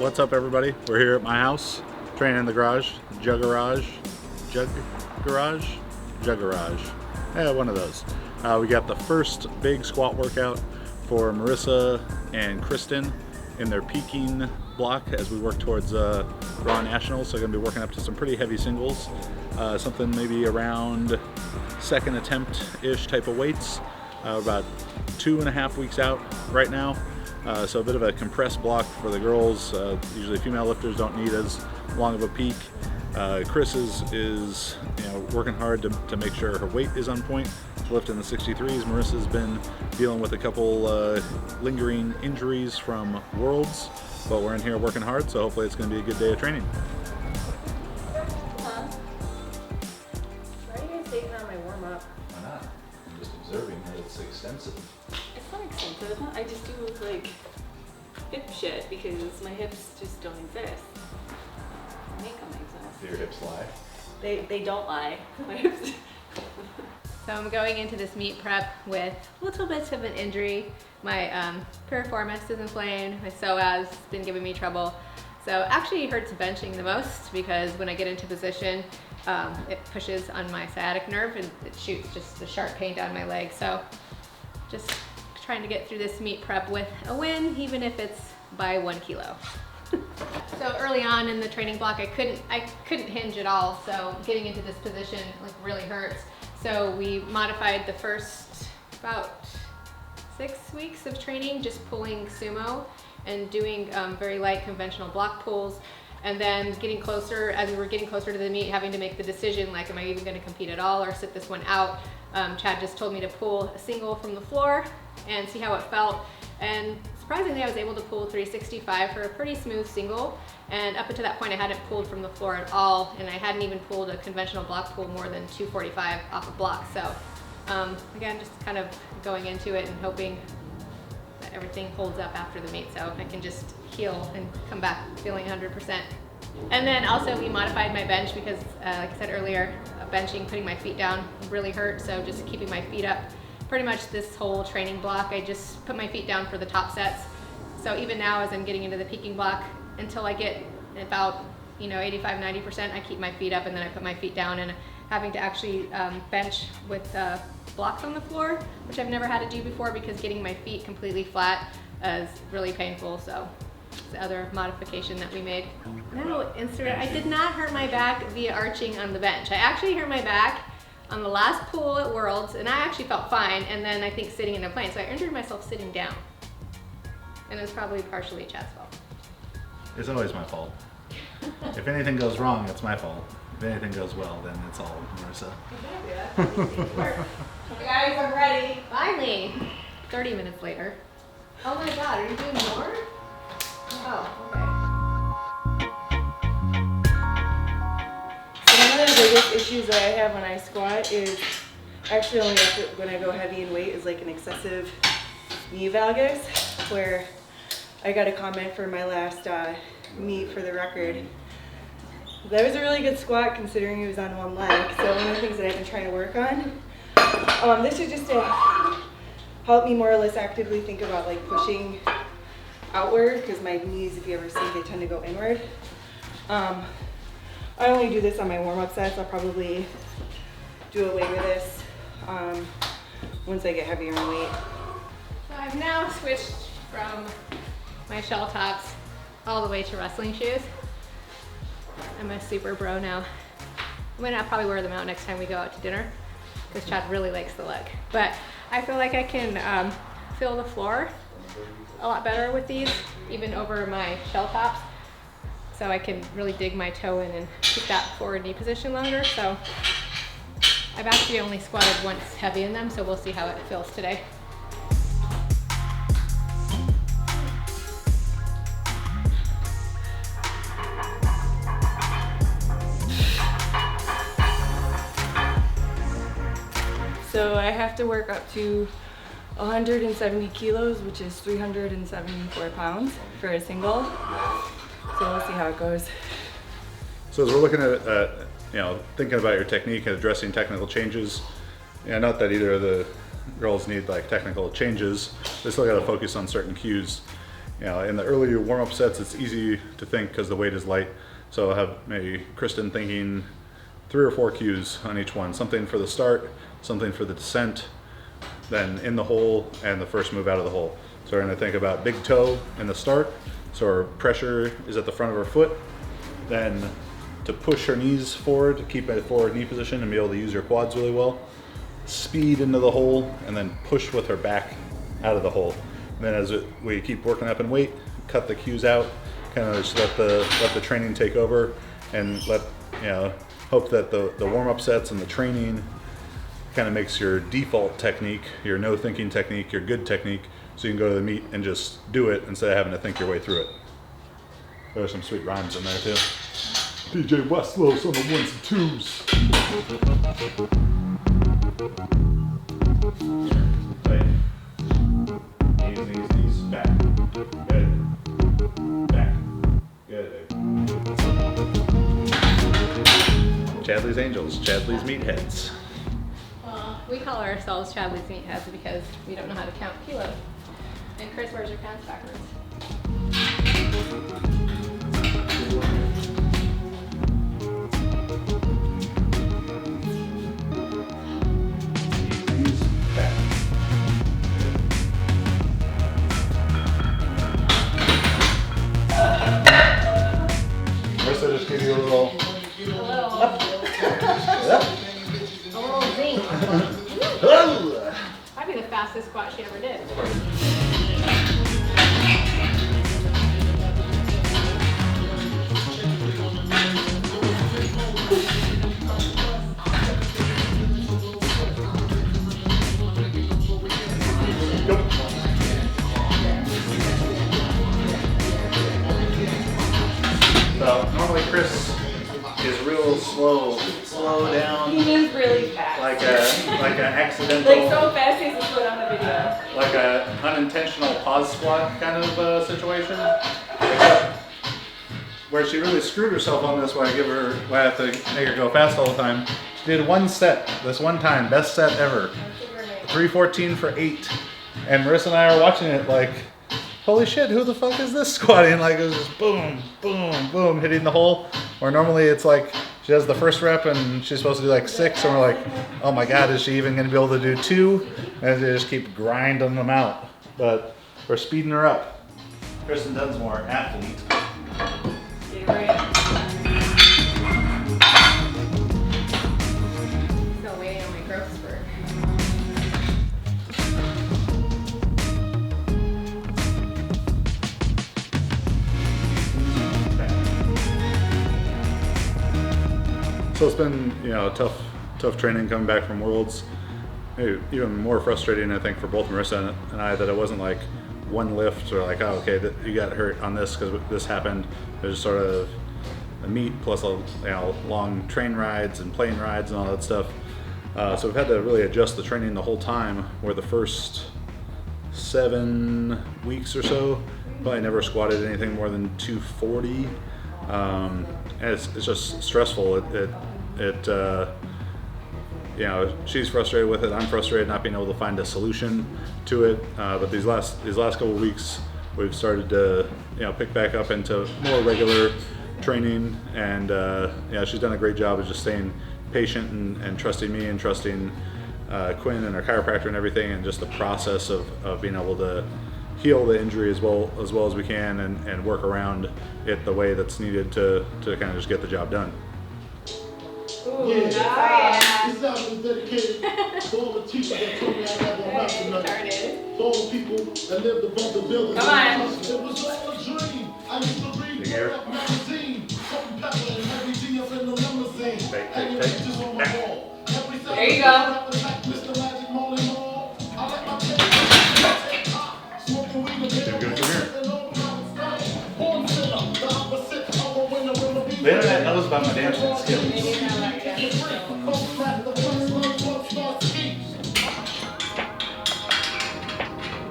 What's up, everybody? We're here at my house, training in the garage, Juggernaut. Yeah, one of those. We got the first big squat workout for Marisa and Kristen in their peaking block as we work towards Raw Nationals. So going to be working up to some pretty heavy singles, something maybe around second attempt-ish type of weights. About 2.5 weeks out right now. So a bit of a compressed block for the girls. Usually female lifters don't need as long of a peak. Chris is working hard to make sure her weight is on point. She's lifting the 63s. Marissa's been dealing with a couple lingering injuries from Worlds, but we're in here working hard, so hopefully it's going to be a good day of training. Why are you guys taking on my warm-up? Why not? I'm just observing that it's extensive. It's not extensive. I just do like hip shit because my hips just don't exist. Make them exist. Do your hips lie? They don't lie. My hips. So I'm going into this meet prep with little bits of an injury. My piriformis is inflamed, my psoas has been giving me trouble. So actually it hurts benching the most because when I get into position, it pushes on my sciatic nerve and it shoots just a sharp pain down my leg. So just trying to get through this meet prep with a win, even if it's by 1 kilo. So early on in the training block, I couldn't hinge at all. So getting into this position like really hurts. So we modified the first about 6 weeks of training, just pulling sumo and doing very light conventional block pulls. And then getting closer, as we were getting closer to the meet, having to make the decision, like, am I even gonna compete at all or sit this one out? Chad just told me to pull a single from the floor and see how it felt. And surprisingly, I was able to pull 365 for a pretty smooth single. And up until that point, I hadn't pulled from the floor at all. And I hadn't even pulled a conventional block pull more than 245 off a block. So again, just kind of going into it and hoping that everything holds up after the meet. So I can just heal and come back feeling 100%. And then also we modified my bench because like I said earlier, benching, putting my feet down really hurt. So just keeping my feet up. Pretty much this whole training block, I just put my feet down for the top sets. So even now as I'm getting into the peaking block, until I get about 85, 90%, I keep my feet up and then I put my feet down, and having to actually bench with blocks on the floor, which I've never had to do before because getting my feet completely flat is really painful. So it's the other modification that we made. No, I did not hurt my back via arching on the bench. I actually hurt my back on the last pull at Worlds, and I actually felt fine, and then I think sitting in a plane. So I injured myself sitting down. And it was probably partially Chad's fault. It's always my fault. If anything goes wrong, it's my fault. If anything goes well, then it's all Marisa. Hey guys, I'm ready. Finally. 30 minutes later. Oh my God, are you doing more? Oh, okay. One of the biggest issues that I have when I squat is actually only when I go heavy in weight is like an excessive knee valgus, where I got a comment for my last meet for the record. That was a really good squat considering it was on one leg. So one of the things that I've been trying to work on, this is just to help me more or less actively think about like pushing outward, because my knees, if you ever see, they tend to go inward. I only do this on my warm-up sets. I'll probably do away with this once I get heavier in weight. So I've now switched from my shell tops all the way to wrestling shoes. I'm a super bro now. I'm gonna probably wear them out next time we go out to dinner because Chad really likes the look. But I feel like I can feel the floor a lot better with these, even over my shell tops. So I can really dig my toe in and keep that forward knee position longer. So I've actually only squatted once heavy in them, so we'll see how it feels today. So I have to work up to 170 kilos, which is 374 pounds for a single. So we'll see how it goes. So as we're looking at, thinking about your technique and addressing technical changes, not that either of the girls need like technical changes, they still got to focus on certain cues. you know, in the earlier warm-up sets, it's easy to think because the weight is light. So I'll have maybe Kristen thinking 3 or 4 cues on each one. Something for the start, something for the descent, then in the hole, and the first move out of the hole. So we're gonna think about big toe in the start. So our pressure is at the front of her foot. Then to push her knees forward, to keep a forward knee position and be able to use your quads really well. Speed into the hole, and then push with her back out of the hole. And then as we keep working up in weight, cut the cues out, kind of just let the training take over, and hope that the warm-up sets and the training kind of makes your default technique, your no thinking technique, your good technique, so you can go to the meet and just do it instead of having to think your way through it. There are some sweet rhymes in there too. DJ Westlos on the 1s and 2s. Right. Knees, back. Good. Back. Good. Chadley's Angels, Chadley's Meatheads. We call ourselves Chadley's Meatheads because we don't know how to count kilos. And Chris wears her pants backwards. Marisa just gave you a little zing. That'd be the fastest squat she ever did. So normally Chris is real slow down. He moves really fast. Like an accidental, Like so fast he has to slow down the video. like a unintentional pause squat kind of situation. Except where she really screwed herself on this, why I have to make her go fast all the time. She did one set, this one time, best set ever. 314 for 8. And Marisa and I are watching it like, holy shit, who the fuck is this squatting? Like it was just boom, boom, boom, hitting the hole. Where normally it's like she does the first rep and she's supposed to do like 6, and we're like, oh my god, is she even gonna be able to do 2? And they just keep grinding them out. But we're speeding her up. Kristen Dunsmore, athlete. Still waiting on my growth spurt. So it's been, tough training coming back from Worlds. Maybe even more frustrating, I think, for both Marisa and I, that it wasn't like one lift or like, oh, okay, you got hurt on this because this happened. It was sort of a meet plus long train rides and plane rides and all that stuff. So we've had to really adjust the training the whole time. Where the first 7 weeks or so, probably never squatted anything more than 240. And it's just stressful. She's frustrated with it. I'm frustrated not being able to find a solution to it. But these last couple of weeks, we've started to pick back up into more regular training, and she's done a great job of just staying patient and trusting me and trusting Quinn and our chiropractor and everything, and just the process of being able to heal the injury as well as we can, and work around it the way that's needed to kind of just get the job done. Ooh, Yeah. yeah. This album is dedicated to all the teachers that told me I had no mouth for nothing. To all the people that lived above the buildings. Come on. It was all a dream. I used to read Word Up magazine, salt and pepper and heavy G up in the limousine. Hanging pictures on my wall. There you go. Mr. Magic Molly Mall. I like my tape. Smoking weed and Good from here. Born sinner, the opposite of a winner will be. The internet knows about my dancing skills.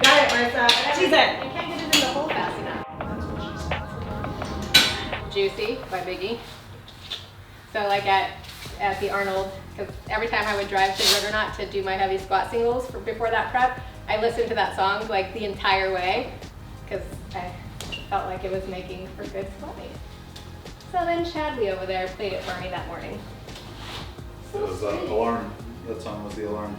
Got it, Marisa. She's I in. can't get it in the hole fast enough. Juicy by Biggie. So like at the Arnold, because every time I would drive to Juggernaut to do my heavy squat singles before that prep, I listened to that song like the entire way. because I felt like it was making for good squatting. So then Chadley over there played it for me that morning. It was an alarm. That song was the alarm.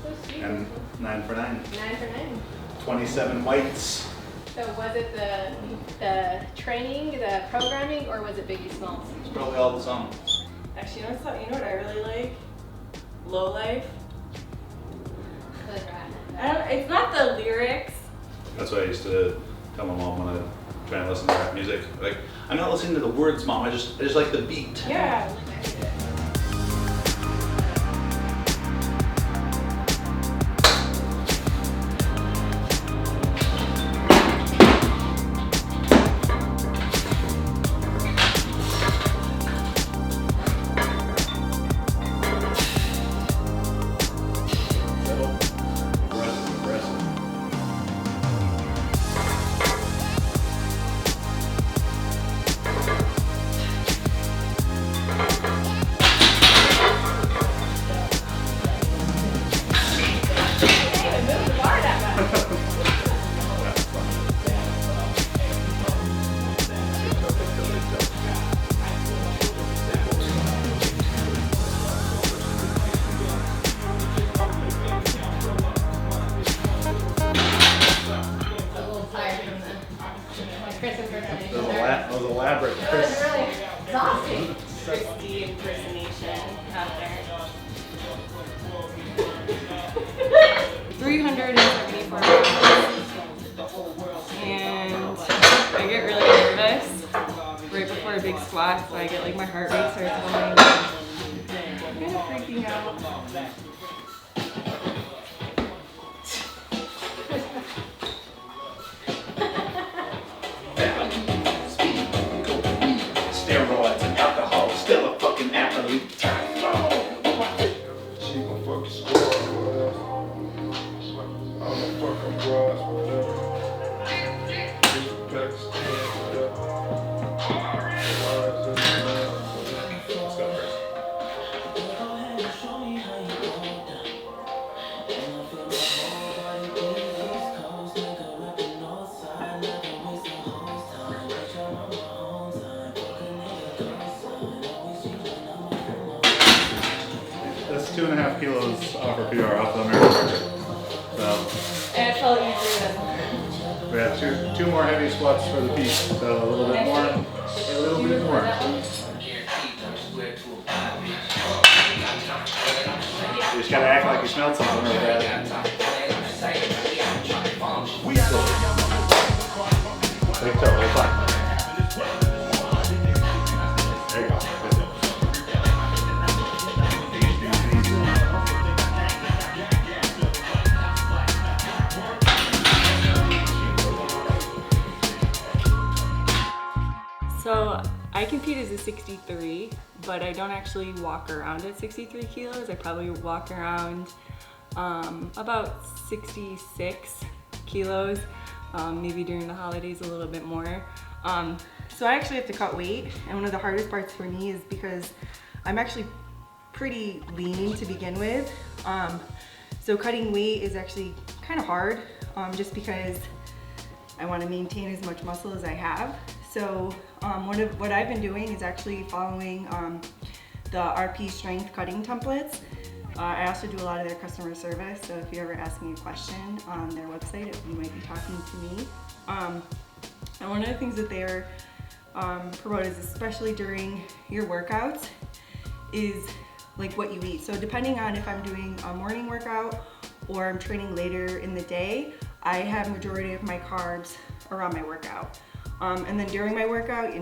So sweet. And 9 for 9. 9 for 9. 27 whites. So was it the training, the programming, or was it Biggie Smalls? It's probably all the songs. Actually, you know what I really like? Low Life. It's not the lyrics. That's what I used to tell my mom when I try and listen to rap music. Like, I'm not listening to the words, Mom. I just like the beat. Yeah. That was elaborate. It was really exhausting. Christy impersonation out there. 374 pounds. And I get really nervous right before a big squat, so I get like my heart rate starts going. I'm kind of freaking out. Steroids and alcohol, still a fucking athlete. She gon' fuck your squad, whatever. I'm gon' fuck them bras, whatever. Pakistan, whatever. Let's go first. That's 2.5 kilos off our PR, off the American record. So And it felt easier we have two more heavy squats for the peak. So a little bit more, a little bit more. You just gotta act like you smelled something really bad. Big toe, hold on. There you go. So I compete as a 63, but I don't actually walk around at 63 kilos. I probably walk around about 66 kilos, maybe during the holidays a little bit more. So I actually have to cut weight, and one of the hardest parts for me is because I'm actually pretty lean to begin with. So cutting weight is actually kind of hard, just because I want to maintain as much muscle as I have. So what I've been doing is actually following the RP strength cutting templates. I also do a lot of their customer service, so if you ever ask me a question on their website, you might be talking to me. And one of the things that they're promote is, especially during your workouts, is like what you eat. So depending on if I'm doing a morning workout or I'm training later in the day, I have majority of my carbs around my workout. And then during my workout,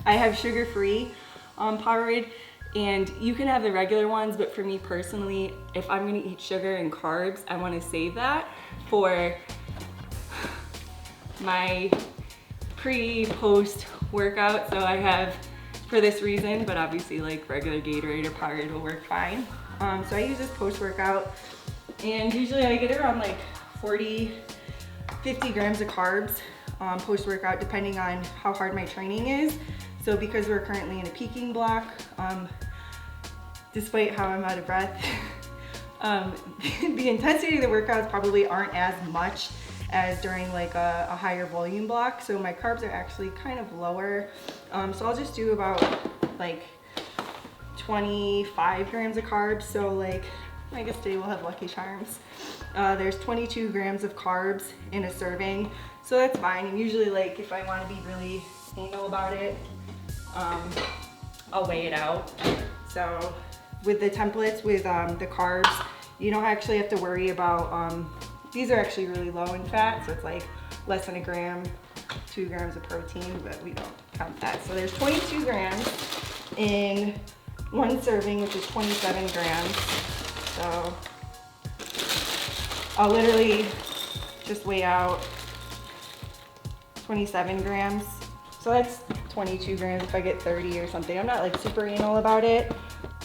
I have sugar-free Powerade, and you can have the regular ones, but for me personally, if I'm gonna eat sugar and carbs, I wanna save that for my pre-post workout. So I have, for this reason, but obviously like regular Gatorade or Powerade will work fine. So I use this post-workout, and usually I get around like 40, 50 grams of carbs post-workout, depending on how hard my training is. So because we're currently in a peaking block, despite how I'm out of breath, the intensity of the workouts probably aren't as much as during like a higher volume block. So my carbs are actually kind of lower. So I'll just do about like 25 grams of carbs. So like, I guess today we'll have Lucky Charms. There's 22 grams of carbs in a serving. So that's fine. And usually like if I want to be really anal about it, I'll weigh it out. So with the templates with the carbs, you don't actually have to worry about, these are actually really low in fat. So it's like less than a gram, 2 grams of protein, but we don't count that. So there's 22 grams in one serving, which is 27 grams. So I'll literally just weigh out 27 grams. So that's 22 grams if I get 30 or something. I'm not like super anal about it.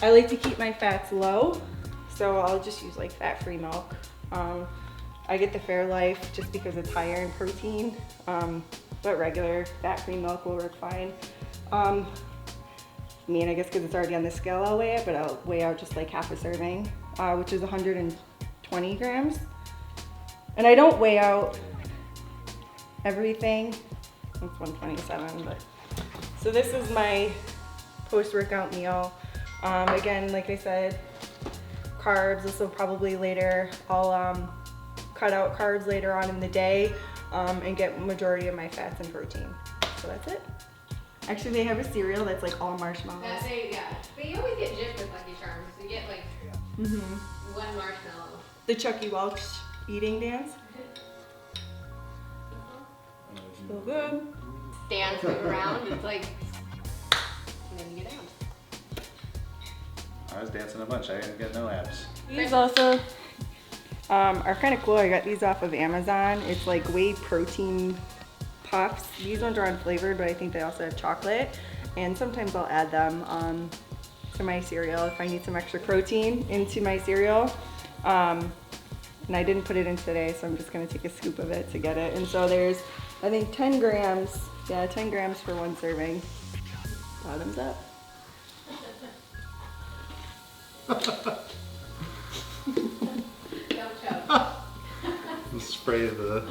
I like to keep my fats low, so I'll just use like fat-free milk. I get the Fairlife just because it's higher in protein, but regular fat-free milk will work fine. I mean, I guess because it's already on the scale, I'll weigh it, but I'll weigh out just like half a serving, which is 120 grams. And I don't weigh out everything. It's 127, but. So this is my post-workout meal. Again, like I said, carbs, this will probably later, I'll cut out carbs later on in the day and get majority of my fats and protein. So that's it. Actually, they have a cereal that's like all marshmallows. Yeah, but you always get gypped with Lucky Charms. You get like one marshmallow. The Chucky Welch eating dance. So good. Dance move around, it's like, and then you get down. I was dancing a bunch. I didn't get no abs. These also are kind of cool. I got these off of Amazon. It's like whey protein puffs. These ones are unflavored, but I think they also have chocolate. And sometimes I'll add them to my cereal if I need some extra protein into my cereal. And I didn't put it in today, so I'm just gonna take a scoop of it to get it. And so there's, I think 10 grams. Yeah, 10 grams for one serving. Bottoms up. Don't choke. Spray the